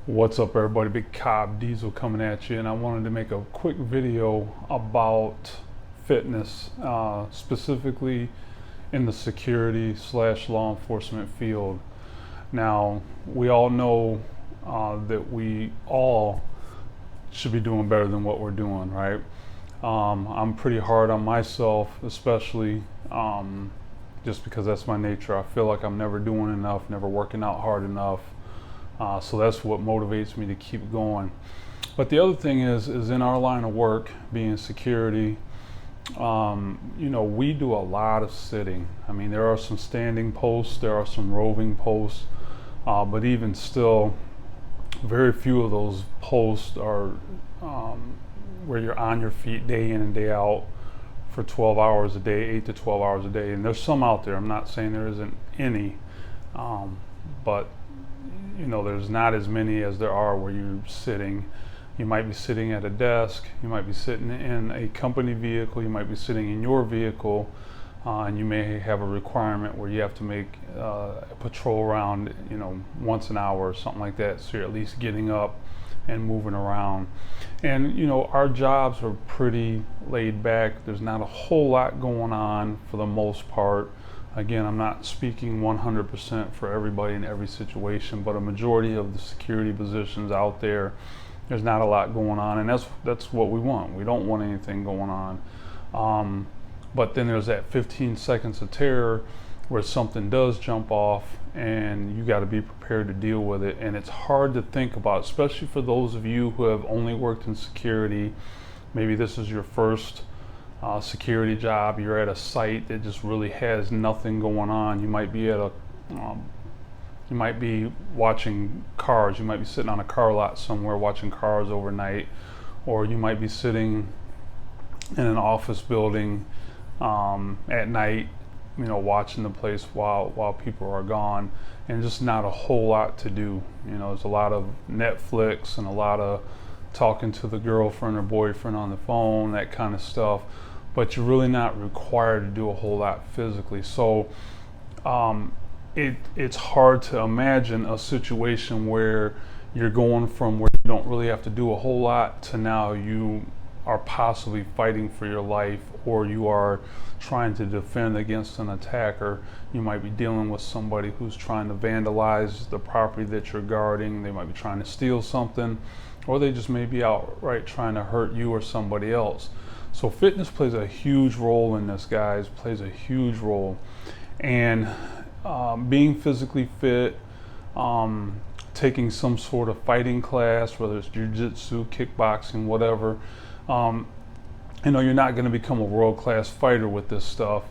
What's up, everybody? Big Cobb Diesel coming at you, and I wanted to make a quick video about fitness, specifically in the security slash law enforcement field. Now, we all know that we all should be doing better than what we're doing, right? I'm pretty hard on myself, especially just because that's my nature. I feel like I'm never doing enough, never working out hard enough. So that's what motivates me to keep going. But the other thing is in our line of work, being security, we do a lot of sitting. I mean, there are some standing posts, there are some roving posts, but even still, very few of those posts are where you're on your feet day in and day out for 12 hours a day, 8 to 12 hours a day. And there's some out there. I'm not saying there isn't any, but there's not as many as there are where you're sitting. You might be sitting at a desk, you might be sitting in a company vehicle, you might be sitting in your vehicle, and you may have a requirement where you have to make a patrol round, once an hour or something like that. So you're at least getting up and moving around. And our jobs are pretty laid back. There's not a whole lot going on for the most part. Again, I'm not speaking 100% for everybody in every situation, but a majority of the security positions out there, there's not a lot going on, and that's what we want. We don't want anything going on. But then there's that 15 seconds of terror where something does jump off, and you got to be prepared to deal with it. And it's hard to think about, especially for those of you who have only worked in security. Maybe this is your first security job. You're at a site that just really has nothing going on. You might be you might be watching cars. You might be sitting on a car lot somewhere watching cars overnight, or you might be sitting in an office building at night, watching the place while people are gone, and just not a whole lot to do. There's a lot of Netflix and a lot of talking to the girlfriend or boyfriend on the phone, that kind of stuff, but you're really not required to do a whole lot physically. So it's hard to imagine a situation where you're going from where you don't really have to do a whole lot to now you are possibly fighting for your life, or you are trying to defend against an attacker. You might be dealing with somebody who's trying to vandalize the property that you're guarding. They might be trying to steal something, or they just may be outright trying to hurt you or somebody else. So fitness plays a huge role in this, guys, plays a huge role. And being physically fit, taking some sort of fighting class, whether it's jiu-jitsu, kickboxing, whatever, you're not going to become a world-class fighter with this stuff.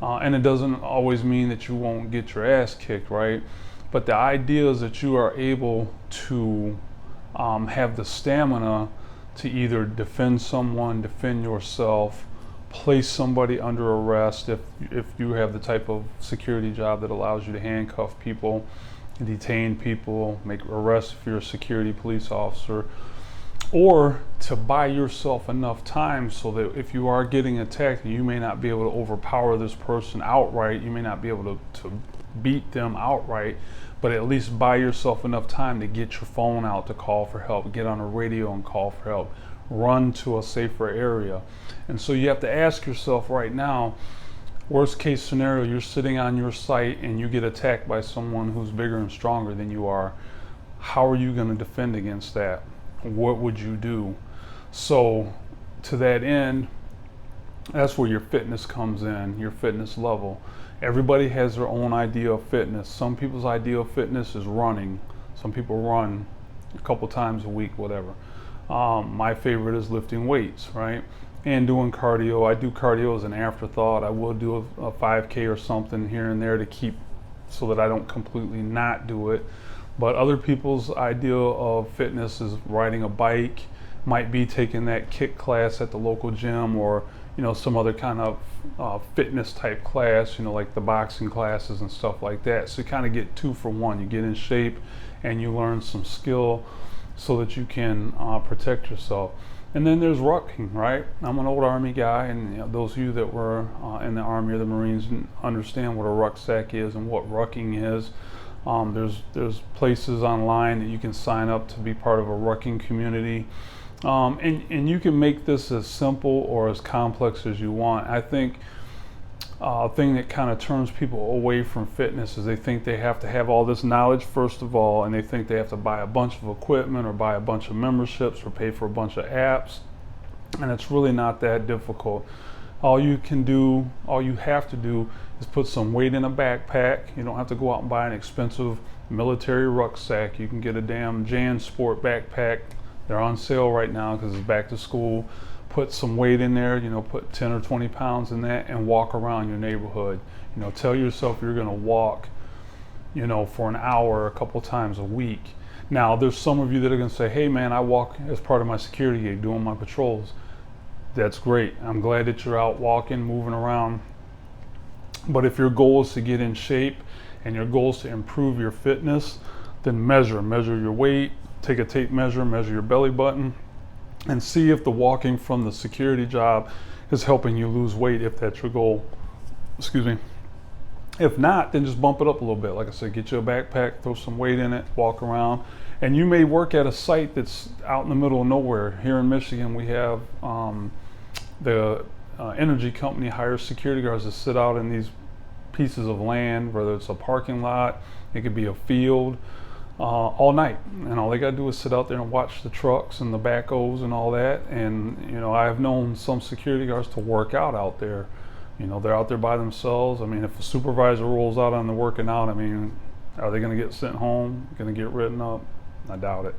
And it doesn't always mean that you won't get your ass kicked, right? But the idea is that you are able to have the stamina to either defend someone, defend yourself, place somebody under arrest if you have the type of security job that allows you to handcuff people, detain people, make arrests if you're a security police officer, or to buy yourself enough time so that if you are getting attacked, you may not be able to overpower this person outright, you may not be able to beat them outright, but at least buy yourself enough time to get your phone out to call for help, get on a radio and call for help, run to a safer area. And so you have to ask yourself right now, worst case scenario, you're sitting on your site and you get attacked by someone who's bigger and stronger than you are. How are you going to defend against that? What would you do? So to that end, that's where your fitness comes in, your fitness level. Everybody has their own idea of fitness. Some people's idea of fitness is running. Some people run a couple times a week, whatever. My favorite is lifting weights, right? And doing cardio. I do cardio as an afterthought. I will do a 5K or something here and there to keep so that I don't completely not do it. But other people's idea of fitness is riding a bike, might be taking that kick class at the local gym, or some other kind of fitness type class, like the boxing classes and stuff like that. So you kind of get 2 for 1. You get in shape and you learn some skill so that you can protect yourself. And then there's rucking, right? I'm an old Army guy, and those of you that were in the Army or the Marines understand what a rucksack is and what rucking is. There's places online that you can sign up to be part of a rucking community. And you can make this as simple or as complex as you want. I think a thing that kind of turns people away from fitness is they think they have to have all this knowledge first of all, and they think they have to buy a bunch of equipment or buy a bunch of memberships or pay for a bunch of apps. And it's really not that difficult. All you have to do is put some weight in a backpack. You don't have to go out and buy an expensive military rucksack. You can get a damn JanSport backpack. They're on sale right now because it's back to school. Put some weight in there, put 10 or 20 pounds in that and walk around your neighborhood. Tell yourself you're gonna walk, for an hour a couple times a week. Now, there's some of you that are gonna say, hey man, I walk as part of my security gig doing my patrols. That's great. I'm glad that you're out walking, moving around. But if your goal is to get in shape and your goal is to improve your fitness, then measure your weight, take a tape measure your belly button, and see if the walking from the security job is helping you lose weight if that's your goal. Excuse me. If not, then just bump it up a little bit. Like I said, get you a backpack, throw some weight in it, walk around. And you may work at a site that's out in the middle of nowhere. Here in Michigan, we have the energy company hires security guards to sit out in these pieces of land, whether it's a parking lot, it could be a field, all night. And all they got to do is sit out there and watch the trucks and the backhoes and all that. And I have known some security guards to work out there. They're out there by themselves. I mean, if a supervisor rolls out on the working out, are they going to get sent home? Going to get written up? I doubt it.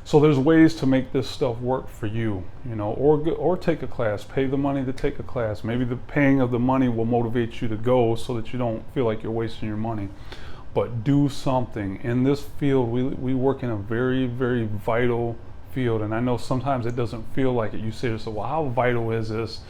So there's ways to make this stuff work for you, or take a class, pay the money to take a class. Maybe the paying of the money will motivate you to go so that you don't feel like you're wasting your money. But do something. In this field, we work in a very, very vital field. And I know sometimes it doesn't feel like it. You say to yourself, well, how vital is this?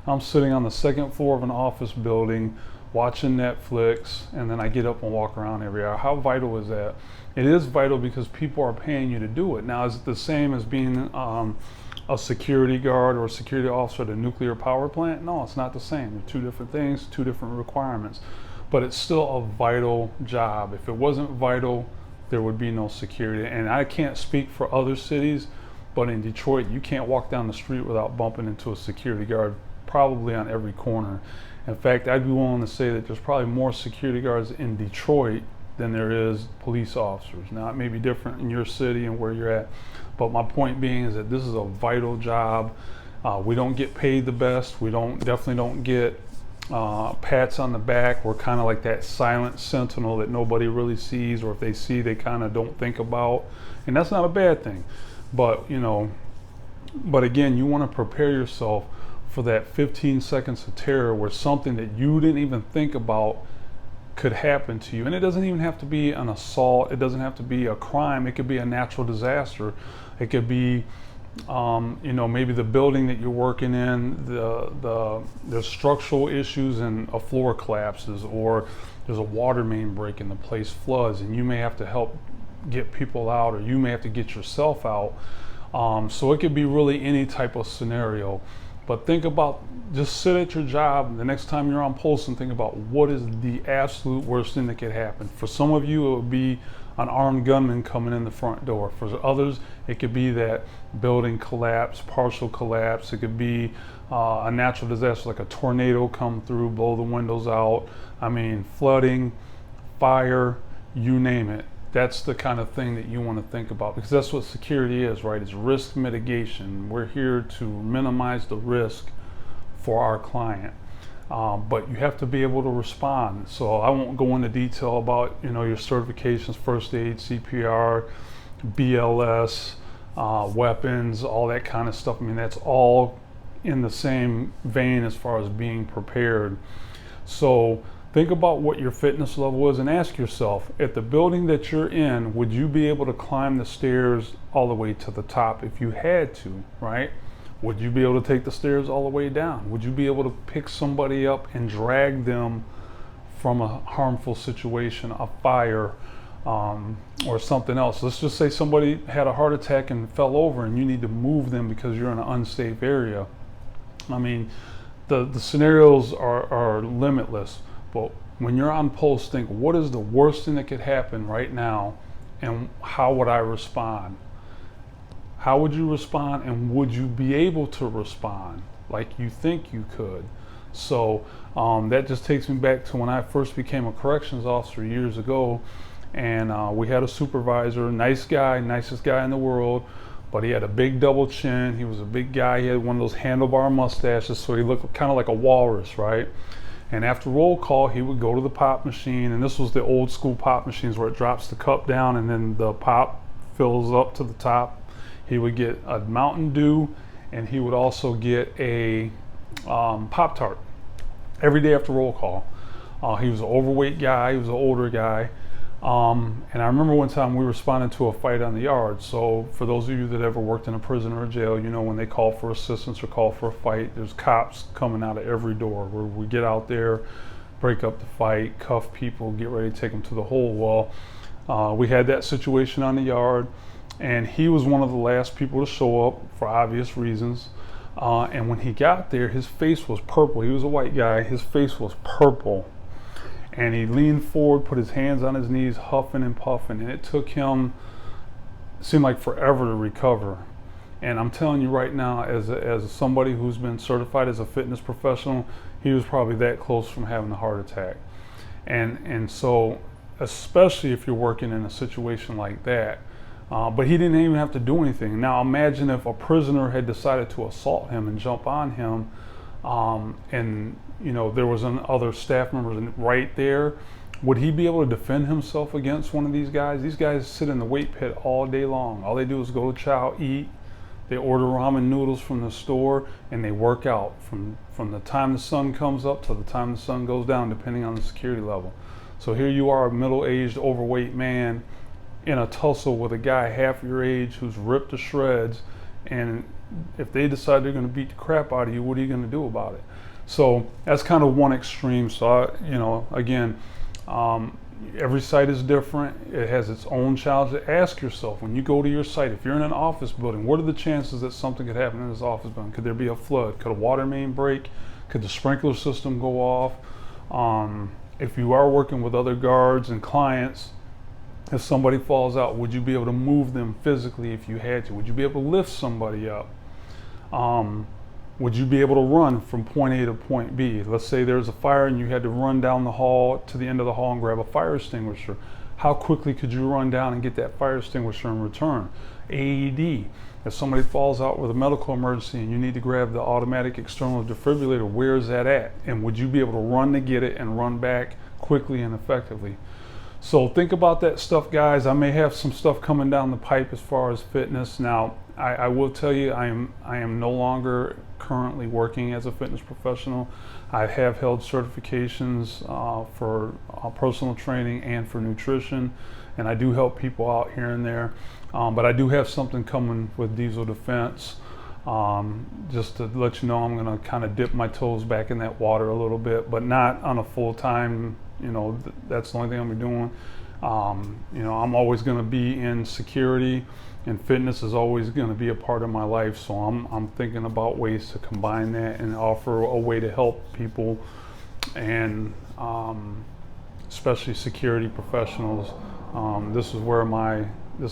I'm sitting on the second floor of an office building watching Netflix, and then I get up and walk around every hour. How vital is that? It is vital because people are paying you to do it. Now, is it the same as being a security guard or a security officer at a nuclear power plant? No, it's not the same. They're two different things, two different requirements. But it's still a vital job. If it wasn't vital, there would be no security. And I can't speak for other cities, but in Detroit, you can't walk down the street without bumping into a security guard, probably on every corner. In fact, I'd be willing to say that there's probably more security guards in Detroit than there is police officers. Now, it may be different in your city and where you're at, but my point being is that this is a vital job. We don't get paid the best. We definitely don't get pats on the back. We're kind of like that silent sentinel that nobody really sees, or if they see, they kind of don't think about. And that's not a bad thing. But again, you want to prepare yourself for that 15 seconds of terror where something that you didn't even think about could happen to you. And it doesn't even have to be an assault. It doesn't have to be a crime. It could be a natural disaster. It could be, maybe the building that you're working in, there's structural issues and a floor collapses, or there's a water main break and the place floods, and you may have to help get people out, or you may have to get yourself out. So it could be really any type of scenario. But think about, just sit at your job the next time you're on post and think about what is the absolute worst thing that could happen. For some of you, it would be an armed gunman coming in the front door. For others, it could be that building collapse, partial collapse. It could be a natural disaster like a tornado come through, blow the windows out. Flooding, fire, you name it. That's the kind of thing that you want to think about, because that's what security is, right? It's risk mitigation. We're here to minimize the risk for our client. But you have to be able to respond. So I won't go into detail about, your certifications, first aid, CPR, BLS, weapons, all that kind of stuff. That's all in the same vein as far as being prepared. So think about what your fitness level is and ask yourself, at the building that you're in, would you be able to climb the stairs all the way to the top if you had to, right? Would you be able to take the stairs all the way down? Would you be able to pick somebody up and drag them from a harmful situation, a fire, or something else? Let's just say somebody had a heart attack and fell over and you need to move them because you're in an unsafe area. The scenarios are limitless. But When you're on post, think, what is the worst thing that could happen right now, and how would I respond? How would you respond, and would you be able to respond like you think you could? So that just takes me back to when I first became a corrections officer years ago, and we had a supervisor, nice guy, nicest guy in the world, but he had a big double chin. He was a big guy. He had one of those handlebar mustaches, so he looked kind of like a walrus, right? And after roll call, he would go to the pop machine, and this was the old school pop machines where it drops the cup down and then the pop fills up to the top. He would get a Mountain Dew, and he would also get a Pop-Tart every day after roll call. He was an overweight guy. He was an older guy. And I remember one time we responded to a fight on the yard. So for those of you that ever worked in a prison or a jail, you know when they call for assistance or call for a fight, there's cops coming out of every door where we get out there, break up the fight, cuff people, get ready to take them to the hole. Well, we had that situation on the yard, and he was one of the last people to show up for obvious reasons. And when he got there, his face was purple. He was a white guy. His face was purple. And he leaned forward, put his hands on his knees, huffing and puffing. And it took him, seemed like forever to recover. And I'm telling you right now, as somebody who's been certified as a fitness professional, he was probably that close from having a heart attack. And so, especially if you're working in a situation like that, but he didn't even have to do anything. Now imagine if a prisoner had decided to assault him and jump on him, and you know there was other staff members right there. Would he be able to defend himself against one of these guys? These guys sit in the weight pit all day long. All they do is go to chow, eat. They order ramen noodles from the store, and they work out from the time the sun comes up to the time the sun goes down, depending on the security level. So here you are, a middle-aged, overweight man in a tussle with a guy half your age who's ripped to shreds, and if they decide they're going to beat the crap out of you, what are you going to do about it? So that's kind of one extreme. So again, every site is different. It has its own challenge. Ask yourself when you go to your site, if you're in an office building, what are the chances that something could happen in this office building? Could there be a flood? Could a water main break? Could the sprinkler system go off? If you are working with other guards and clients, if somebody falls out, would you be able to move them physically if you had to? Would you be able to lift somebody up? Would you be able to run from point A to point B? Let's say there's a fire and you had to run down the hall to the end of the hall and grab a fire extinguisher. How quickly could you run down and get that fire extinguisher in return? AED. If somebody falls out with a medical emergency and you need to grab the automatic external defibrillator, where is that at? And would you be able to run to get it and run back quickly and effectively? So think about that stuff, guys. I may have some stuff coming down the pipe as far as fitness. Now, I will tell you, I am no longer currently working as a fitness professional. I have held certifications for personal training and for nutrition, and I do help people out here and there. But I do have something coming with Diesel Defense. Just to let you know, I'm going to kind of dip my toes back in that water a little bit, but not on a full-time. That's the only thing I'm doing. I'm always going to be in security, and fitness is always going to be a part of my life. So I'm thinking about ways to combine that and offer a way to help people, and especially security professionals. This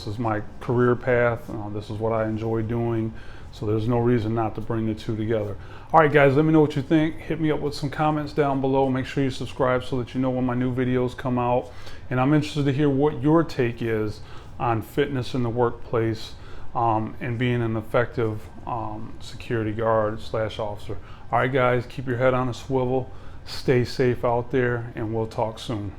is my career path. This is what I enjoy doing. So there's no reason not to bring the two together. All right, guys, let me know what you think. Hit me up with some comments down below. Make sure you subscribe so that you know when my new videos come out. And I'm interested to hear what your take is on fitness in the workplace, and being an effective security guard / officer. All right, guys, keep your head on a swivel. Stay safe out there, and we'll talk soon.